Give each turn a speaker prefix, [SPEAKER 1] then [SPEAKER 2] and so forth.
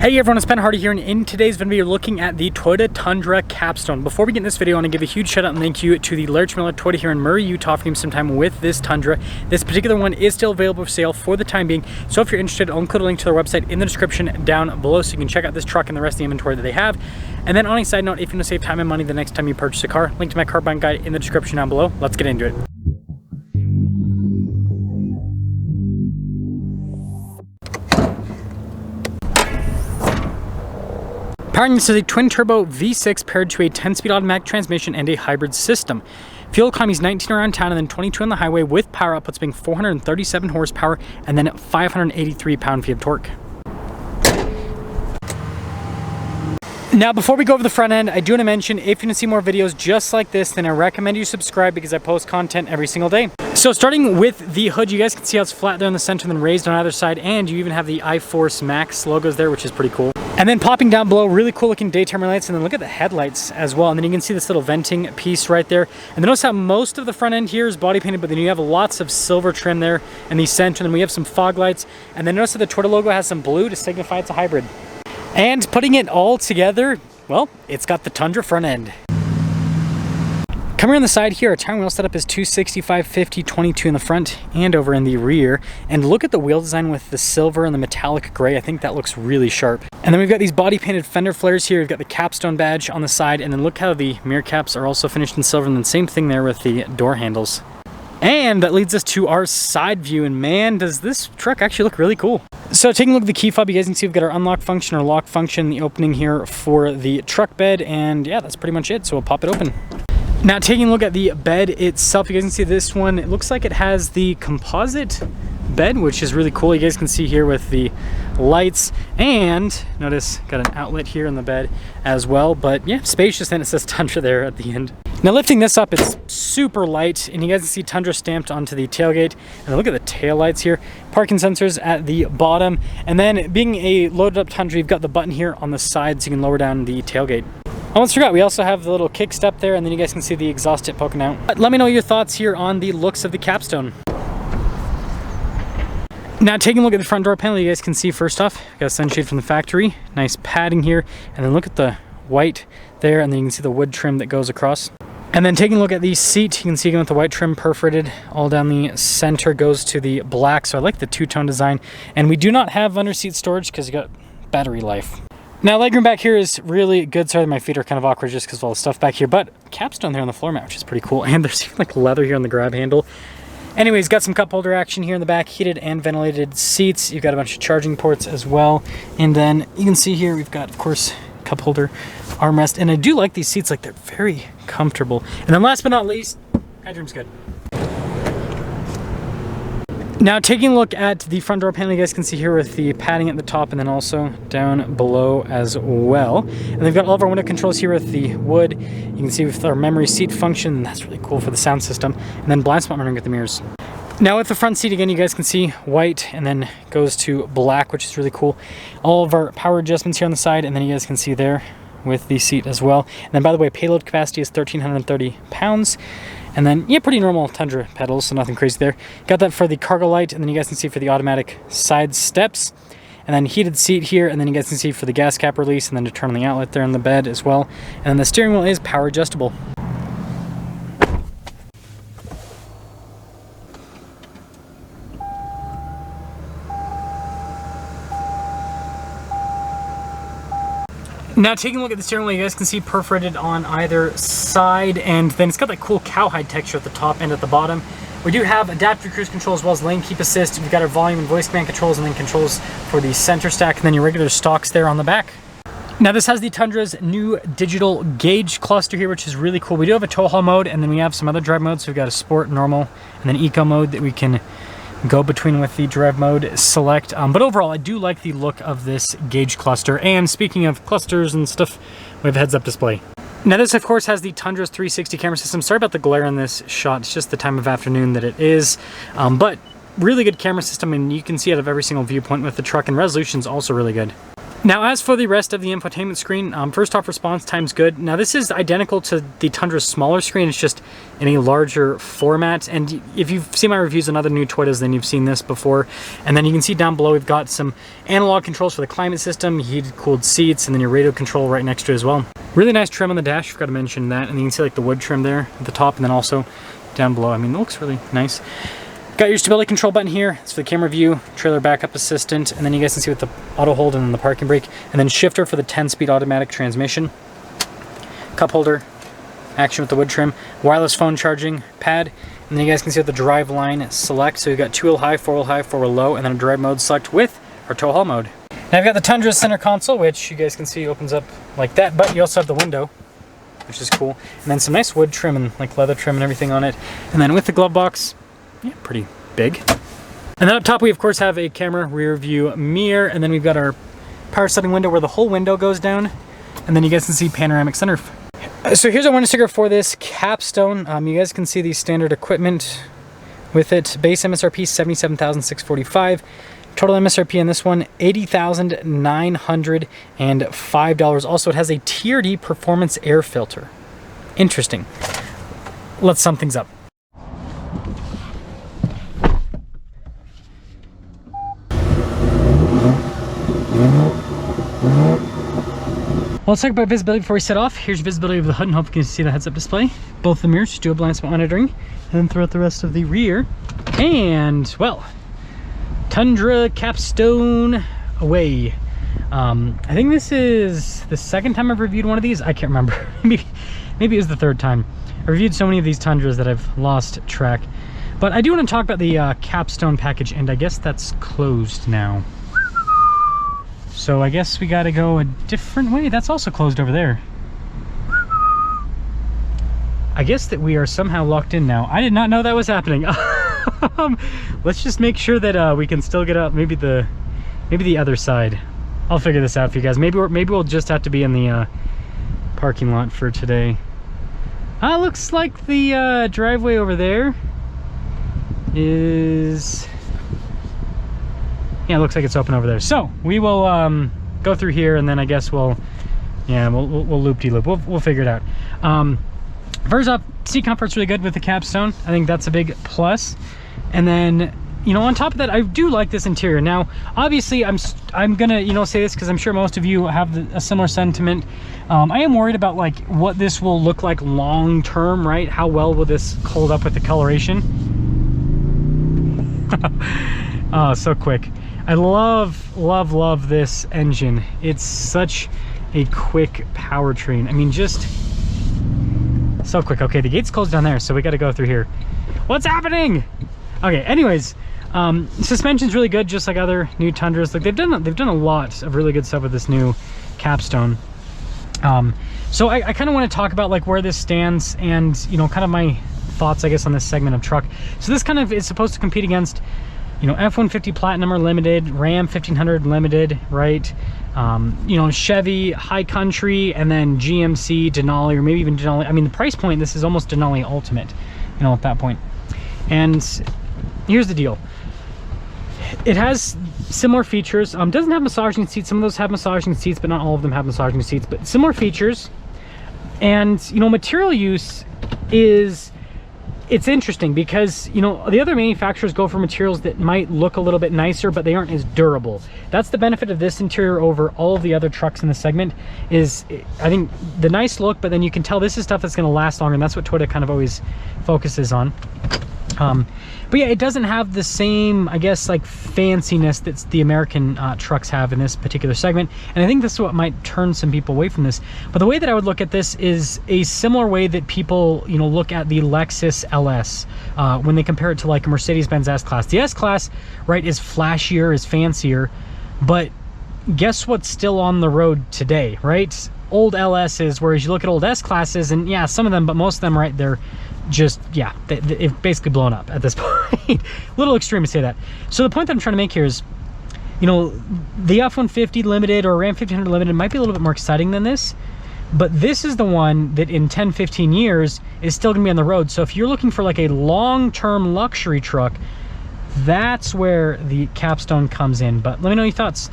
[SPEAKER 1] Hey everyone, it's Ben Hardy here, and in today's video we're looking at the Toyota Tundra Capstone. Before we get in this video, I want to give a huge shout out and thank you to the Larch Miller Toyota here in Murray, Utah for giving some time with this Tundra. This particular one is still available for sale for the time being, so if you're interested, I'll include a link to their website in the description down below so you can check out this truck and the rest of the inventory that they have. And then on a side note, if you want to save time and money the next time you purchase a car, link to my car buying guide in the description down below. Let's get into it. Powering this is a twin-turbo V6 paired to a 10-speed automatic transmission and a hybrid system. Fuel economy is 19 around town and then 22 on the highway, with power outputs being 437 horsepower and then 583 pound-feet of torque. Now, before we go over the front end, I do want to mention, if you want to see more videos just like this, then I recommend you subscribe because I post content every single day. So starting with the hood, you guys can see how it's flat there in the center and then raised on either side, and you even have the iForce Max logos there, which is pretty cool. And then popping down below, really cool looking daytime lights, and then look at the headlights as well. And then you can see this little venting piece right there. And then notice how most of the front end here is body painted, but then you have lots of silver trim there in the center, and then we have some fog lights. And then notice that the Toyota logo has some blue to signify it's a hybrid. And putting it all together, well, it's got the Tundra front end. Coming around the side here, our tire wheel setup is 265, 50, 22 in the front and over in the rear. And look at the wheel design with the silver and the metallic gray. I think that looks really sharp. And then we've got these body painted fender flares here. We've got the Capstone badge on the side, and then look how the mirror caps are also finished in silver, and then same thing there with the door handles. And that leads us to our side view, and man, does this truck actually look really cool. So taking a look at the key fob, you guys can see we've got our unlock function or lock function, the opening here for the truck bed, and yeah, that's pretty much it. So we'll pop it open. Now taking a look at the bed itself, you guys can see this one, it looks like it has the composite bed, which is really cool. You guys can see here with the lights, and notice got an outlet here in the bed as well. But yeah, spacious, and it says Tundra there at the end. Now lifting this up, it's super light, and you guys can see Tundra stamped onto the tailgate. And then look at the tail lights here, parking sensors at the bottom, and then being a loaded up Tundra, you've got the button here on the side so you can lower down the tailgate. I almost forgot, we also have the little kick step there, and then you guys can see the exhaust tip poking out. But let me know your thoughts here on the looks of the Capstone. Now taking a look at the front door panel, you guys can see first off, got a sunshade from the factory, nice padding here, and then look at the white there, and then you can see the wood trim that goes across. And then taking a look at the seat, you can see again with the white trim perforated all down the center, goes to the black, so I like the two-tone design. And we do not have under seat storage because you got battery life. Now legroom back here is really good. Sorry, my feet are kind of awkward just because of all the stuff back here, but Capstone there on the floor mat, which is pretty cool. And there's even like leather here on the grab handle. Anyways, got some cup holder action here in the back, heated and ventilated seats. You've got a bunch of charging ports as well. And then you can see here, we've got, of course, cup holder armrest. And I do like these seats, like they're very comfortable. And then last but not least, headroom's good. Now taking a look at the front door panel, you guys can see here with the padding at the top and then also down below as well. And they've got all of our window controls here with the wood. You can see with our memory seat function, and that's really cool for the sound system. And then blind spot monitoring with the mirrors. Now with the front seat, again, you guys can see white and then goes to black, which is really cool. All of our power adjustments here on the side, and then you guys can see there with the seat as well. And then by the way, payload capacity is 1,330 pounds. And then, yeah, pretty normal Tundra pedals, so nothing crazy there. Got that for the cargo light, and then you guys can see for the automatic side steps. And then heated seat here, and then you guys can see for the gas cap release, and then to turn on the outlet there in the bed as well. And then the steering wheel is power adjustable. Now taking a look at the steering wheel, you guys can see perforated on either side, and then it's got that cool cowhide texture at the top and at the bottom. We do have adaptive cruise control as well as lane keep assist. We've got our volume and voice command controls, and then controls for the center stack, and then your regular stocks there on the back. Now this has the Tundra's new digital gauge cluster here, which is really cool. We do have a tow haul mode, and then we have some other drive modes. So we've got a sport, normal, and then eco mode that we can go between with the drive mode select. But overall, I do like the look of this gauge cluster. And speaking of clusters and stuff, we have a heads-up display. Now this, of course, has the Tundra's 360 camera system. Sorry about the glare in this shot. It's just the time of afternoon that it is. But really good camera system, and you can see out of every single viewpoint with the truck, and resolution's also really good. Now, as for the rest of the infotainment screen, first off, response time's good. Now, this is identical to the Tundra's smaller screen. It's just in a larger format. And if you've seen my reviews on other new Toyotas, then you've seen this before. And then you can see down below, we've got some analog controls for the climate system, heated, cooled seats, and then your radio control right next to it as well. Really nice trim on the dash. Forgot to mention that. And you can see like the wood trim there at the top, and then also down below. I mean, it looks really nice. Got your stability control button here. It's for the camera view, trailer backup assistant, and then you guys can see with the auto hold and then the parking brake, and then shifter for the 10-speed automatic transmission. Cup holder, action with the wood trim, wireless phone charging pad, and then you guys can see with the drive line select. So you've got 2-wheel high, 4-wheel low, and then a drive mode select with our tow haul mode. Now I've got the Tundra's center console, which you guys can see opens up like that, but you also have the window, which is cool. And then some nice wood trim and like leather trim and everything on it. And then with the glove box, yeah, pretty big. And then up top we of course have a camera, rear view mirror, and then we've got our power setting window where the whole window goes down, and then you guys can see panoramic sunroof. So here's our warranty sticker for this Capstone. You guys can see the standard equipment with it. Base MSRP $77,645. Total MSRP on this one $80,905. Also, it has a TRD performance air filter. Interesting. Let's sum things up. Well, let's talk about visibility before we set off. Here's visibility of the hood, and hope you can see the heads-up display. Both of the mirrors do a blind spot monitoring, and then throughout the rest of the rear. And, well, Tundra Capstone away. I think this is the second time I've reviewed one of these. I can't remember. Maybe it was the third time. I reviewed so many of these Tundras that I've lost track. But I do want to talk about the Capstone package, and I guess that's closed now. So I guess we got to go a different way. That's also closed over there. I guess that we are somehow locked in now. I did not know that was happening. Let's just make sure that we can still get up. Maybe the other side. I'll figure this out for you guys. Maybe we'll just have to be in the parking lot for today. Looks like the driveway over there is, yeah, it looks like it's open over there. So we will go through here, and then I guess we'll loop-de-loop. We'll figure it out. First up, seat comfort's really good with the Capstone. I think that's a big plus. And then, you know, on top of that, I do like this interior. Now, obviously, I'm gonna, you know, say this because I'm sure most of you have a similar sentiment. I am worried about like what this will look like long term, right? How well will this hold up with the coloration? Oh, so quick. I love this engine. It's such a quick powertrain. I mean, just so quick. Okay, the gate's closed down there, so we got to go through here. What's happening? Okay, anyways, suspension's really good, just like other new Tundras. Like they've done a lot of really good stuff with this new Capstone. So I kind of want to talk about like where this stands, and you know, kind of my thoughts, I guess, on this segment of truck. So this kind of is supposed to compete against, you know, F-150 Platinum or Limited, Ram 1500 Limited, right? You know, Chevy, High Country, and then GMC, Denali, or maybe even Denali. I mean, the price point, this is almost Denali Ultimate, you know, at that point. And here's the deal. It has similar features. Doesn't have massaging seats. Some of those have massaging seats, but not all of them have massaging seats, but similar features. And, you know, material use is, it's interesting because, you know, the other manufacturers go for materials that might look a little bit nicer, but they aren't as durable. That's the benefit of this interior over all of the other trucks in the segment, is I think the nice look, but then you can tell this is stuff that's going to last longer, and that's what Toyota kind of always focuses on. But yeah, it doesn't have the same, I guess, like fanciness that the American trucks have in this particular segment. And I think this is what might turn some people away from this. But the way that I would look at this is a similar way that people, you know, look at the Lexus LS when they compare it to like a Mercedes-Benz S-Class. The S-Class, right, is flashier, is fancier, but guess what's still on the road today, right? Old LSs, whereas you look at old S-Classes, and yeah, some of them, but most of them, right, they're just, yeah, they've basically blown up at this point. A little extreme to say that. So the point that I'm trying to make here is, you know, the F-150 Limited or Ram 1500 Limited might be a little bit more exciting than this, but this is the one that in 10-15 years is still gonna be on the road. So if you're looking for like a long-term luxury truck, that's where the Capstone comes in. But let me know your thoughts.